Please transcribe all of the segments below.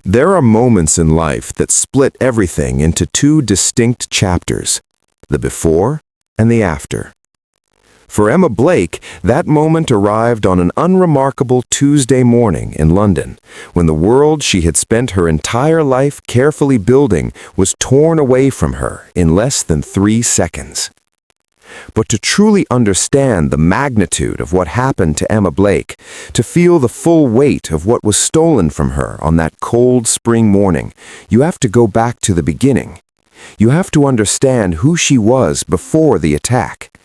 There are moments in life that split everything into two distinct chapters, the before and the after. For Emma Blake, that moment arrived on an unremarkable Tuesday morning in London, when the world she had spent her entire life carefully building was torn away from her in less than 3 seconds. But to truly understand the magnitude of what happened to Emma Blake, to feel the full weight of what was stolen from her on that cold spring morning, you have to go back to the beginning. You have to understand who she was before the attack.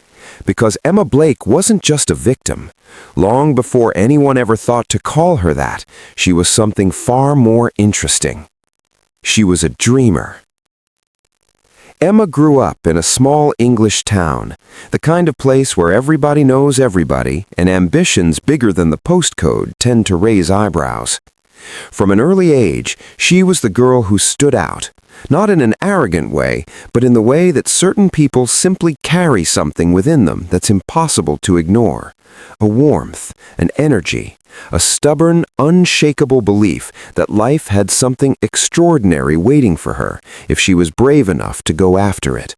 Because Emma Blake wasn't just a victim. Long before anyone ever thought to call her that, she was something far more interesting. She was a dreamer. Emma grew up in a small English town, the kind of place where everybody knows everybody and ambitions bigger than the postcode tend to raise eyebrows. From an early age, she was the girl who stood out, not in an arrogant way, but in the way that certain people simply carry something within them that's impossible to ignore. A warmth, an energy, a stubborn, unshakable belief that life had something extraordinary waiting for her if she was brave enough to go after it.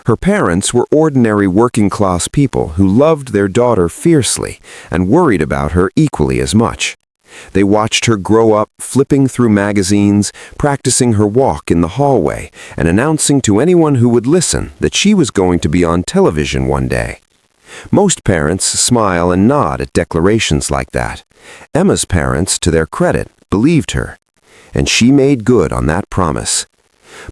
Her parents were ordinary working-class people who loved their daughter fiercely and worried about her equally as much. They watched her grow up, flipping through magazines, practicing her walk in the hallway, and announcing to anyone who would listen that she was going to be on television one day. Most parents smile and nod at declarations like that. Emma's parents, to their credit, believed her, and she made good on that promise.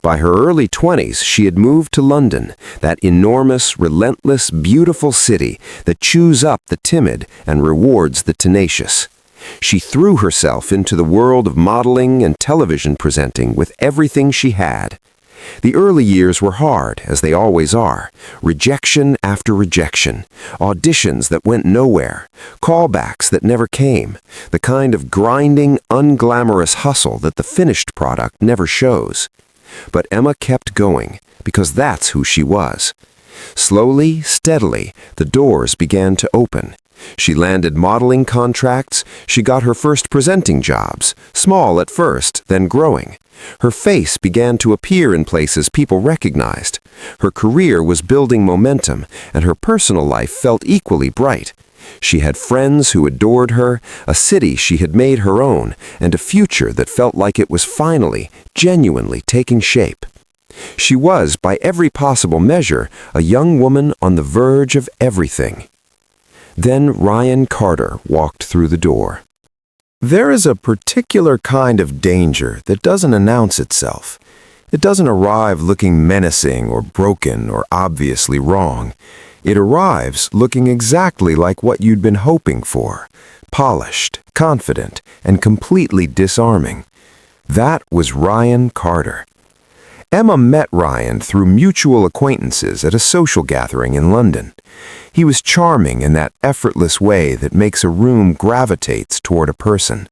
By her early 20s, she had moved to London, that enormous, relentless, beautiful city that chews up the timid and rewards the tenacious. She threw herself into the world of modeling and television presenting with everything she had. The early years were hard, as they always are. Rejection after rejection, auditions that went nowhere, callbacks that never came, the kind of grinding, unglamorous hustle that the finished product never shows. But Emma kept going, because that's who she was. Slowly, steadily, the doors began to open. She landed modeling contracts, she got her first presenting jobs, small at first, then growing. Her face began to appear in places people recognized. Her career was building momentum, and her personal life felt equally bright. She had friends who adored her, a city she had made her own, and a future that felt like it was finally, genuinely taking shape. She was, by every possible measure, a young woman on the verge of everything. Then Ryan Carter walked through the door. There is a particular kind of danger that doesn't announce itself. It doesn't arrive looking menacing or broken or obviously wrong. It arrives looking exactly like what you'd been hoping for, polished, confident, and completely disarming. That was Ryan Carter. Emma met Ryan through mutual acquaintances at a social gathering in London. He was charming in that effortless way that makes a room gravitates toward a person.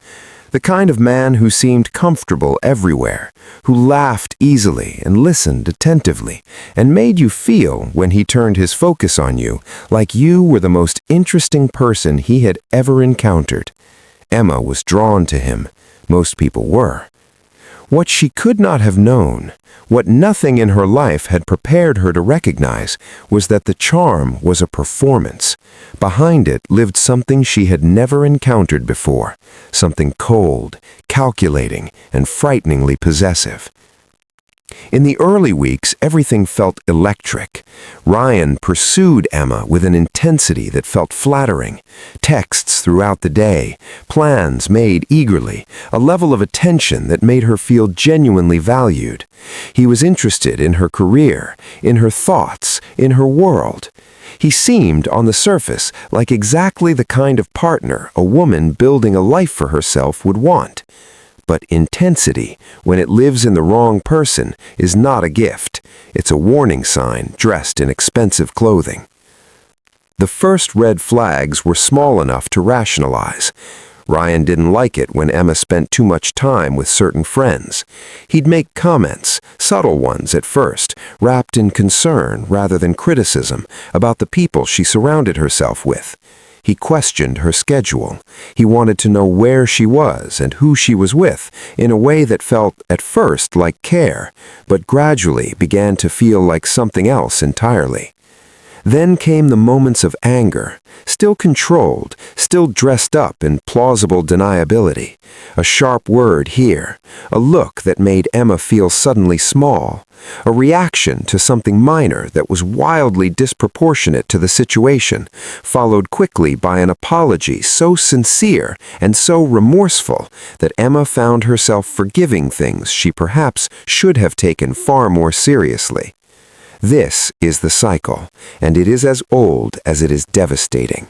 The kind of man who seemed comfortable everywhere, who laughed easily and listened attentively, and made you feel, when he turned his focus on you, like you were the most interesting person he had ever encountered. Emma was drawn to him. Most people were. What she could not have known, what nothing in her life had prepared her to recognize, was that the charm was a performance. Behind it lived something she had never encountered before, something cold, calculating, and frighteningly possessive. In the early weeks, everything felt electric. Ryan pursued Emma with an intensity that felt flattering. Texts throughout the day, plans made eagerly, a level of attention that made her feel genuinely valued. He was interested in her career, in her thoughts, in her world. He seemed, on the surface, like exactly the kind of partner a woman building a life for herself would want. But intensity, when it lives in the wrong person, is not a gift. It's a warning sign dressed in expensive clothing. The first red flags were small enough to rationalize. Ryan didn't like it when Emma spent too much time with certain friends. He'd make comments, subtle ones at first, wrapped in concern rather than criticism, about the people she surrounded herself with. He questioned her schedule. He wanted to know where she was and who she was with, in a way that felt, at first, like care, but gradually began to feel like something else entirely. Then came the moments of anger, still controlled, still dressed up in plausible deniability. A sharp word here, a look that made Emma feel suddenly small, a reaction to something minor that was wildly disproportionate to the situation, followed quickly by an apology so sincere and so remorseful that Emma found herself forgiving things she perhaps should have taken far more seriously. This is the cycle, and it is as old as it is devastating.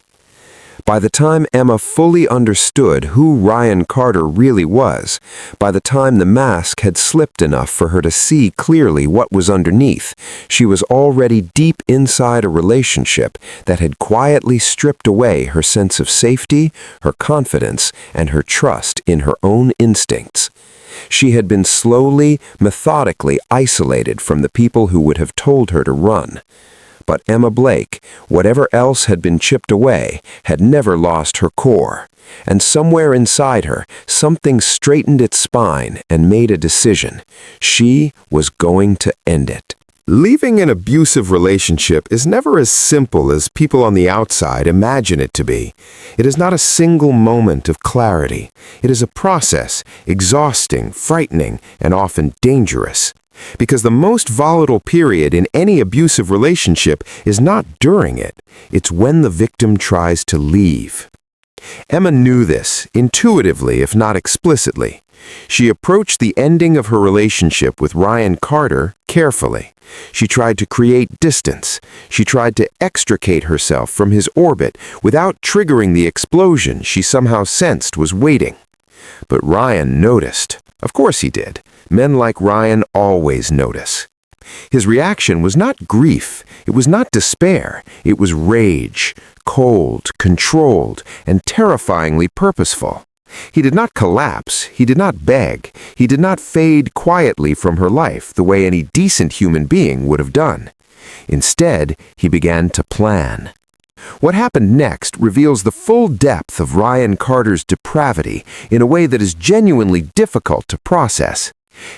By the time Emma fully understood who Ryan Carter really was, by the time the mask had slipped enough for her to see clearly what was underneath, she was already deep inside a relationship that had quietly stripped away her sense of safety, her confidence, and her trust in her own instincts. She had been slowly, methodically isolated from the people who would have told her to run. But Emma Blake, whatever else had been chipped away, had never lost her core. And somewhere inside her, something straightened its spine and made a decision. She was going to end it. Leaving an abusive relationship is never as simple as people on the outside imagine it to be. It is not a single moment of clarity. It is a process, exhausting, frightening, and often dangerous. Because the most volatile period in any abusive relationship is not during it. It's when the victim tries to leave. Emma knew this, intuitively if not explicitly. She approached the ending of her relationship with Ryan Carter carefully. She tried to create distance. She tried to extricate herself from his orbit without triggering the explosion she somehow sensed was waiting. But Ryan noticed. Of course he did. Men like Ryan always notice. His reaction was not grief. It was not despair. It was rage, cold, controlled, and terrifyingly purposeful. He did not collapse, he did not beg, he did not fade quietly from her life the way any decent human being would have done. Instead, he began to plan. What happened next reveals the full depth of Ryan Carter's depravity in a way that is genuinely difficult to process.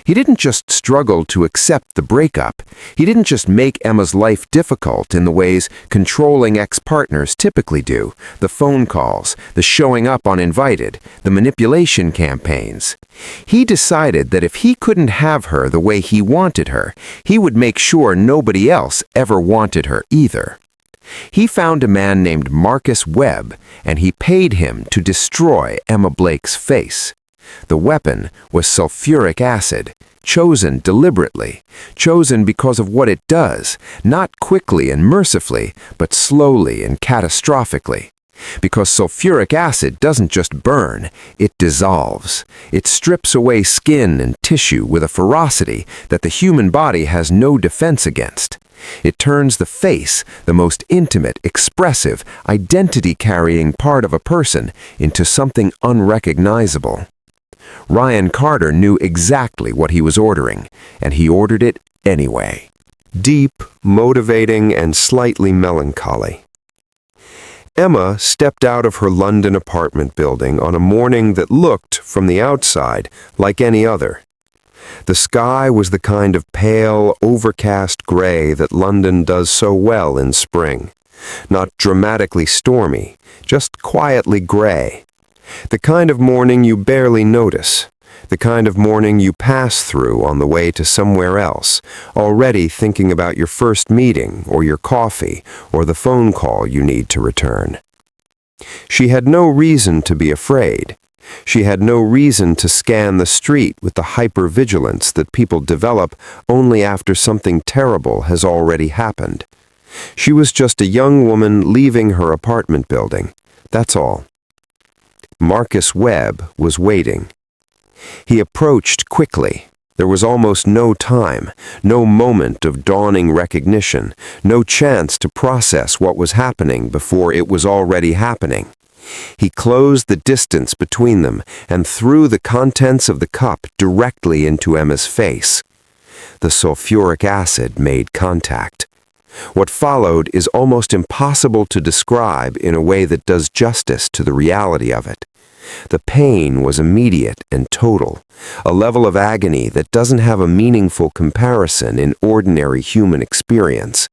He didn't just struggle to accept the breakup. He didn't just make Emma's life difficult in the ways controlling ex-partners typically do, the phone calls, the showing up uninvited, the manipulation campaigns. He decided that if he couldn't have her the way he wanted her, he would make sure nobody else ever wanted her either. He found a man named Marcus Webb, and he paid him to destroy Emma Blake's face. The weapon was sulfuric acid, chosen deliberately, chosen because of what it does, not quickly and mercifully, but slowly and catastrophically. Because sulfuric acid doesn't just burn, it dissolves. It strips away skin and tissue with a ferocity that the human body has no defense against. It turns the face, the most intimate, expressive, identity-carrying part of a person, into something unrecognizable. Ryan Carter knew exactly what he was ordering, and he ordered it anyway. Deep, motivating, and slightly melancholy. Emma stepped out of her London apartment building on a morning that looked, from the outside, like any other. The sky was the kind of pale, overcast gray that London does so well in spring. Not dramatically stormy, just quietly gray. The kind of morning you barely notice. The kind of morning you pass through on the way to somewhere else, already thinking about your first meeting, or your coffee, or the phone call you need to return. She had no reason to be afraid. She had no reason to scan the street with the hypervigilance that people develop only after something terrible has already happened. She was just a young woman leaving her apartment building. That's all. Marcus Webb was waiting. He approached quickly. There was almost no time, no moment of dawning recognition, no chance to process what was happening before it was already happening. He closed the distance between them and threw the contents of the cup directly into Emma's face. The sulfuric acid made contact. What followed is almost impossible to describe in a way that does justice to the reality of it. The pain was immediate and total, a level of agony that doesn't have a meaningful comparison in ordinary human experience.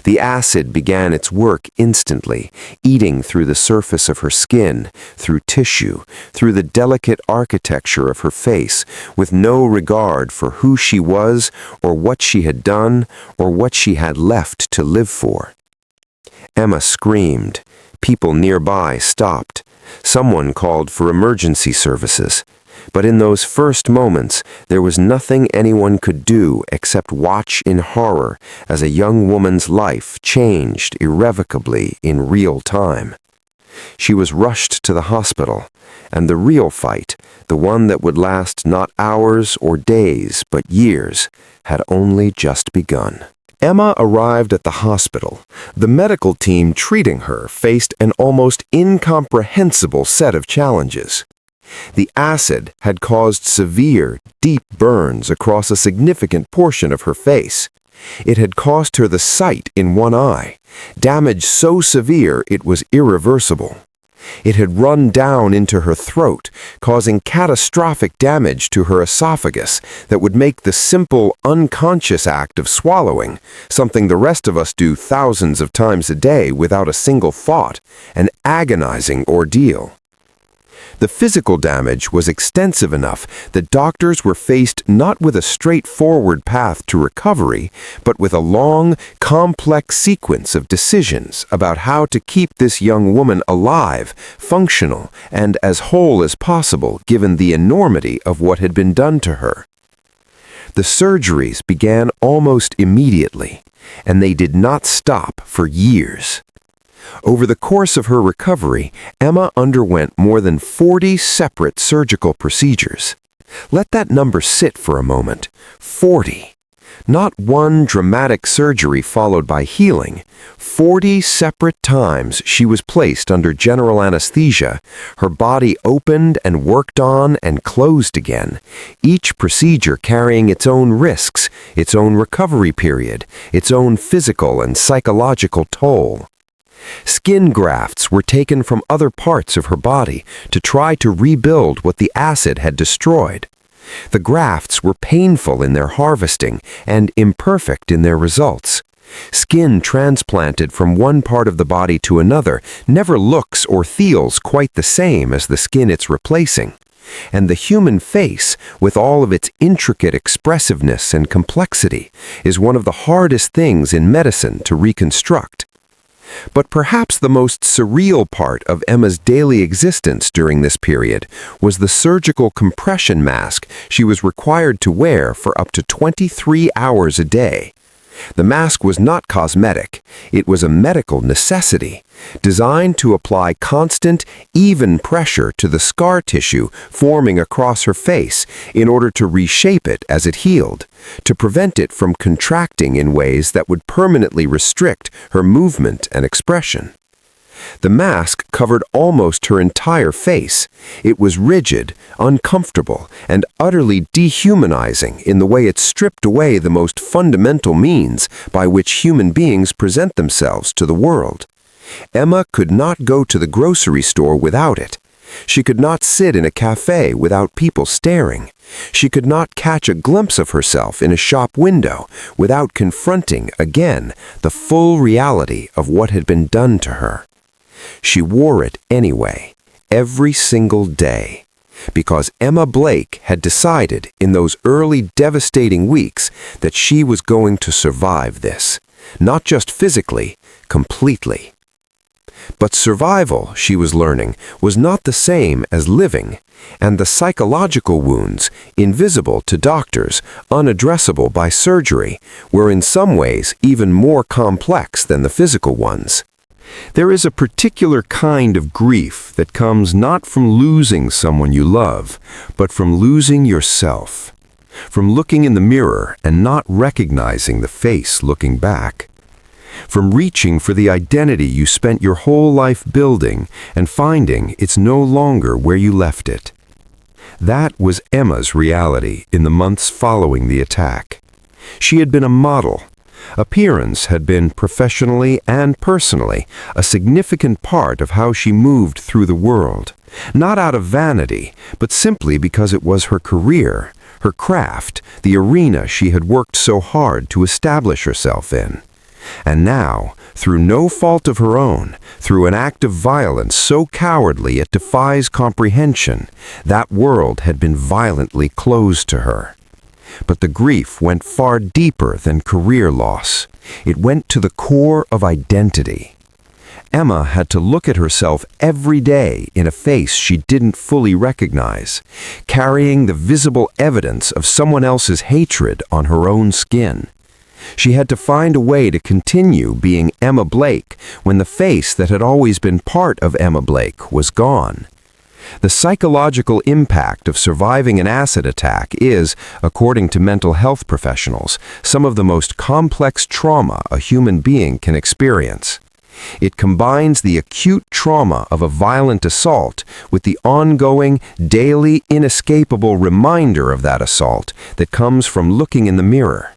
The acid began its work instantly, eating through the surface of her skin, through tissue, through the delicate architecture of her face, with no regard for who she was or what she had done or what she had left to live for. Emma screamed. People nearby stopped. Someone called for emergency services. But in those first moments, there was nothing anyone could do except watch in horror as a young woman's life changed irrevocably in real time. She was rushed to the hospital, and the real fight, the one that would last not hours or days but years, had only just begun. Emma arrived at the hospital. The medical team treating her faced an almost incomprehensible set of challenges. The acid had caused severe, deep burns across a significant portion of her face. It had cost her the sight in one eye, damage so severe it was irreversible. It had run down into her throat, causing catastrophic damage to her esophagus that would make the simple, unconscious act of swallowing, something the rest of us do thousands of times a day without a single thought, an agonizing ordeal. The physical damage was extensive enough that doctors were faced not with a straightforward path to recovery, but with a long, complex sequence of decisions about how to keep this young woman alive, functional, and as whole as possible given the enormity of what had been done to her. The surgeries began almost immediately, and they did not stop for years. Over the course of her recovery, Emma underwent more than 40 separate surgical procedures. Let that number sit for a moment. 40. Not one dramatic surgery followed by healing. 40 separate times she was placed under general anesthesia, her body opened and worked on and closed again, each procedure carrying its own risks, its own recovery period, its own physical and psychological toll. Skin grafts were taken from other parts of her body to try to rebuild what the acid had destroyed. The grafts were painful in their harvesting and imperfect in their results. Skin transplanted from one part of the body to another never looks or feels quite the same as the skin it's replacing. And the human face, with all of its intricate expressiveness and complexity, is one of the hardest things in medicine to reconstruct. But perhaps the most surreal part of Emma's daily existence during this period was the surgical compression mask she was required to wear for up to 23 hours a day. The mask was not cosmetic. It was a medical necessity, designed to apply constant, even pressure to the scar tissue forming across her face in order to reshape it as it healed, to prevent it from contracting in ways that would permanently restrict her movement and expression. The mask covered almost her entire face. It was rigid, uncomfortable, and utterly dehumanizing in the way it stripped away the most fundamental means by which human beings present themselves to the world. Emma could not go to the grocery store without it. She could not sit in a cafe without people staring. She could not catch a glimpse of herself in a shop window without confronting, again, the full reality of what had been done to her. She wore it anyway, every single day, because Emma Blake had decided in those early devastating weeks that she was going to survive this, not just physically, completely. But survival, she was learning, was not the same as living, and the psychological wounds, invisible to doctors, unaddressable by surgery, were in some ways even more complex than the physical ones. There is a particular kind of grief that comes not from losing someone you love, but from losing yourself, from looking in the mirror and not recognizing the face looking back, from reaching for the identity you spent your whole life building and finding it's no longer where you left it. That was Emma's reality in the months following the attack. She had been a model, Appearance had been professionally and personally a significant part of how she moved through the world, not out of vanity, but simply because it was her career, her craft, the arena she had worked so hard to establish herself in. And now, through no fault of her own, through an act of violence so cowardly it defies comprehension, that world had been violently closed to her. But the grief went far deeper than career loss. It went to the core of identity. Emma had to look at herself every day in a face she didn't fully recognize, carrying the visible evidence of someone else's hatred on her own skin. She had to find a way to continue being Emma Blake when the face that had always been part of Emma Blake was gone. The psychological impact of surviving an acid attack is, according to mental health professionals, some of the most complex trauma a human being can experience. It combines the acute trauma of a violent assault with the ongoing, daily, inescapable reminder of that assault that comes from looking in the mirror.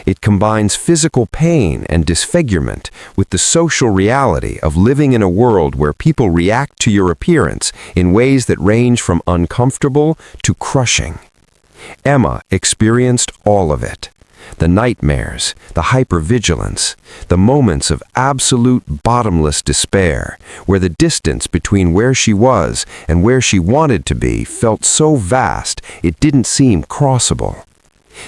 It combines physical pain and disfigurement with the social reality of living in a world where people react to your appearance in ways that range from uncomfortable to crushing. Emma experienced all of it. The nightmares, the hypervigilance, the moments of absolute bottomless despair, where the distance between where she was and where she wanted to be felt so vast it didn't seem crossable.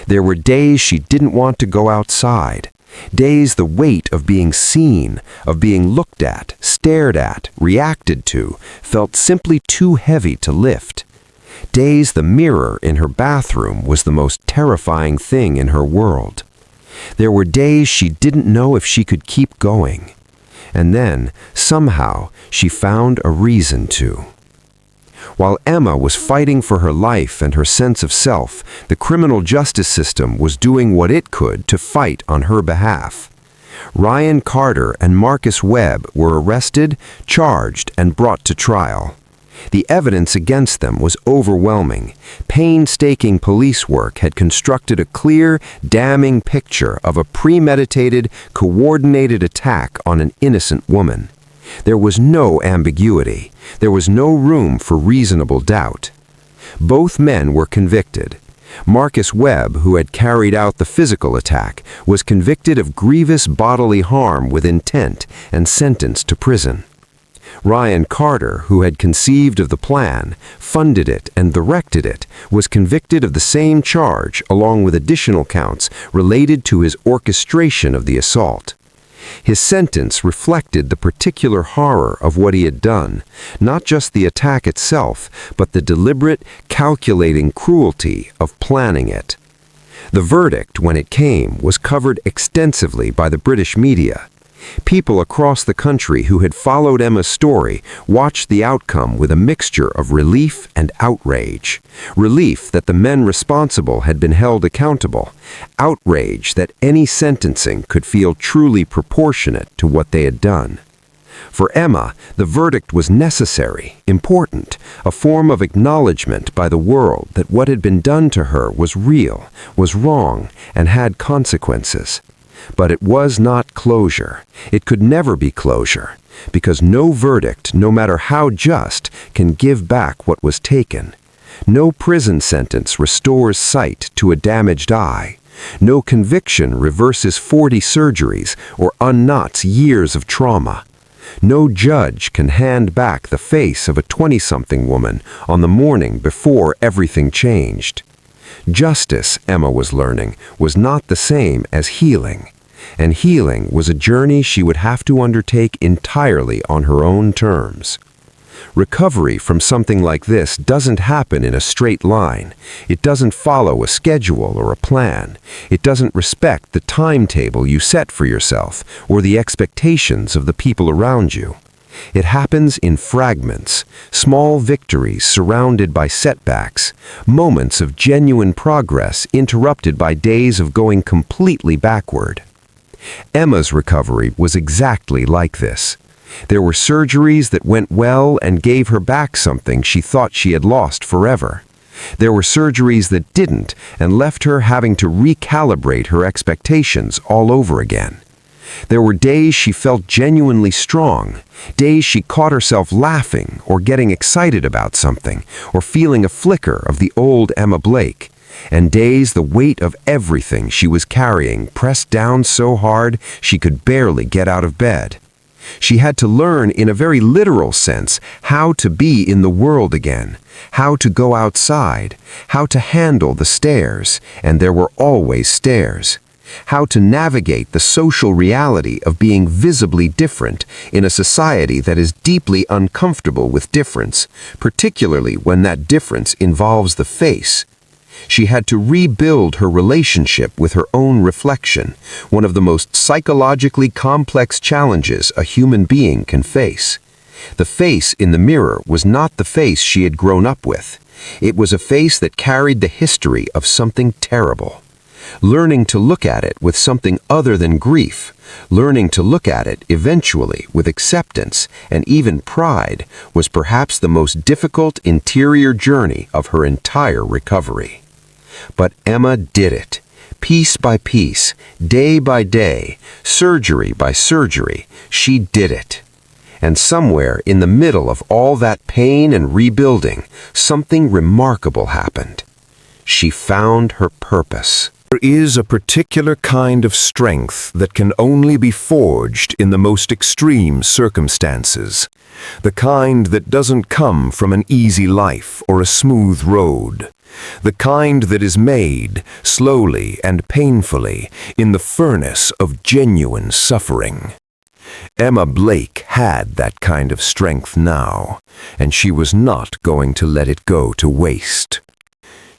There were days she didn't want to go outside, days the weight of being seen, of being looked at, stared at, reacted to, felt simply too heavy to lift. Days the mirror in her bathroom was the most terrifying thing in her world. There were days she didn't know if she could keep going. And then, somehow, she found a reason to. While Emma was fighting for her life and her sense of self, the criminal justice system was doing what it could to fight on her behalf. Ryan Carter and Marcus Webb were arrested, charged, and brought to trial. The evidence against them was overwhelming. Painstaking police work had constructed a clear, damning picture of a premeditated, coordinated attack on an innocent woman. There was no ambiguity. There was no room for reasonable doubt. Both men were convicted. Marcus Webb, who had carried out the physical attack, was convicted of grievous bodily harm with intent and sentenced to prison. Ryan Carter, who had conceived of the plan, funded it, and directed it, was convicted of the same charge along with additional counts related to his orchestration of the assault. His sentence reflected the particular horror of what he had done, not just the attack itself, but the deliberate, calculating cruelty of planning it. The verdict, when it came, was covered extensively by the British media. People across the country who had followed Emma's story watched the outcome with a mixture of relief and outrage. Relief that the men responsible had been held accountable. Outrage that any sentencing could feel truly proportionate to what they had done. For Emma, the verdict was necessary, important, a form of acknowledgement by the world that what had been done to her was real, was wrong, and had consequences. But it was not closure. It could never be closure, because no verdict, no matter how just, can give back what was taken. No prison sentence restores sight to a damaged eye. No conviction reverses 40 surgeries or unknots years of trauma. No judge can hand back the face of a 20-something woman on the morning before everything changed. Justice, Emma was learning, was not the same as healing. And healing was a journey she would have to undertake entirely on her own terms. Recovery from something like this doesn't happen in a straight line. It doesn't follow a schedule or a plan. It doesn't respect the timetable you set for yourself or the expectations of the people around you. It happens in fragments, small victories surrounded by setbacks, moments of genuine progress interrupted by days of going completely backward. Emma's recovery was exactly like this. There were surgeries that went well and gave her back something she thought she had lost forever. There were surgeries that didn't and left her having to recalibrate her expectations all over again. There were days she felt genuinely strong, days she caught herself laughing or getting excited about something, or feeling a flicker of the old Emma Blake, and days the weight of everything she was carrying pressed down so hard she could barely get out of bed. She had to learn in a very literal sense how to be in the world again, how to go outside, how to handle the stairs, and there were always stairs, how to navigate the social reality of being visibly different in a society that is deeply uncomfortable with difference, particularly when that difference involves the face. She had to rebuild her relationship with her own reflection, one of the most psychologically complex challenges a human being can face. The face in the mirror was not the face she had grown up with. It was a face that carried the history of something terrible. Learning to look at it with something other than grief, learning to look at it eventually with acceptance and even pride, was perhaps the most difficult interior journey of her entire recovery. But Emma did it. Piece by piece, day by day, surgery by surgery, she did it. And somewhere in the middle of all that pain and rebuilding, something remarkable happened. She found her purpose. There is a particular kind of strength that can only be forged in the most extreme circumstances, the kind that doesn't come from an easy life or a smooth road, the kind that is made, slowly and painfully, in the furnace of genuine suffering. Emma Blake had that kind of strength now, and she was not going to let it go to waste.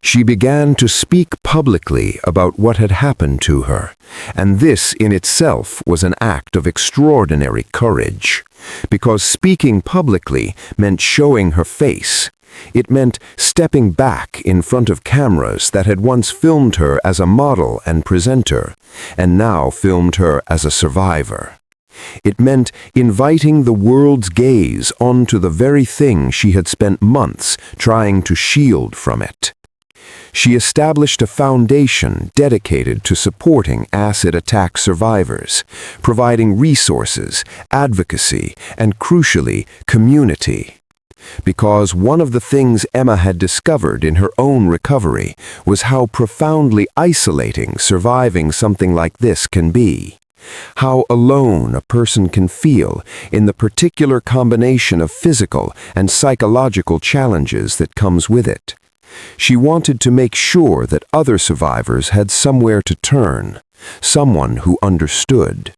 She began to speak publicly about what had happened to her, and this in itself was an act of extraordinary courage, because speaking publicly meant showing her face. It meant stepping back in front of cameras that had once filmed her as a model and presenter, and now filmed her as a survivor. It meant inviting the world's gaze onto the very thing she had spent months trying to shield from it. She established a foundation dedicated to supporting acid attack survivors, providing resources, advocacy, and crucially, community. Because one of the things Emma had discovered in her own recovery was how profoundly isolating surviving something like this can be. How alone a person can feel in the particular combination of physical and psychological challenges that comes with it. She wanted to make sure that other survivors had somewhere to turn, someone who understood.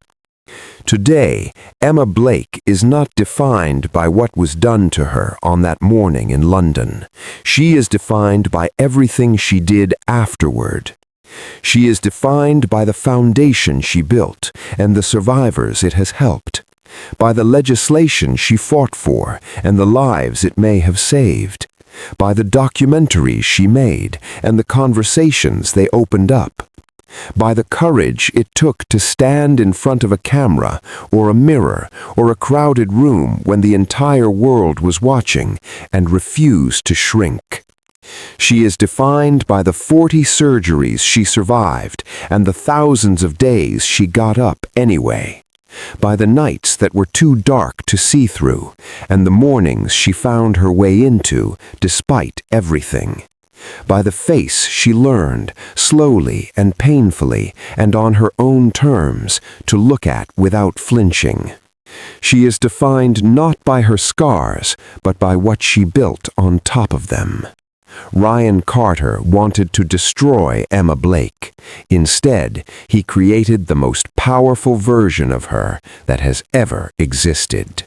Today, Emma Blake is not defined by what was done to her on that morning in London. She is defined by everything she did afterward. She is defined by the foundation she built and the survivors it has helped, by the legislation she fought for and the lives it may have saved, by the documentaries she made and the conversations they opened up, by the courage it took to stand in front of a camera or a mirror or a crowded room when the entire world was watching and refuse to shrink. She is defined by the 40 surgeries she survived and the thousands of days she got up anyway, by the nights that were too dark to see through and the mornings she found her way into despite everything, by the face she learned, slowly and painfully and on her own terms, to look at without flinching. She is defined not by her scars, but by what she built on top of them. Ryan Carter wanted to destroy Emma Blake. Instead, he created the most powerful version of her that has ever existed.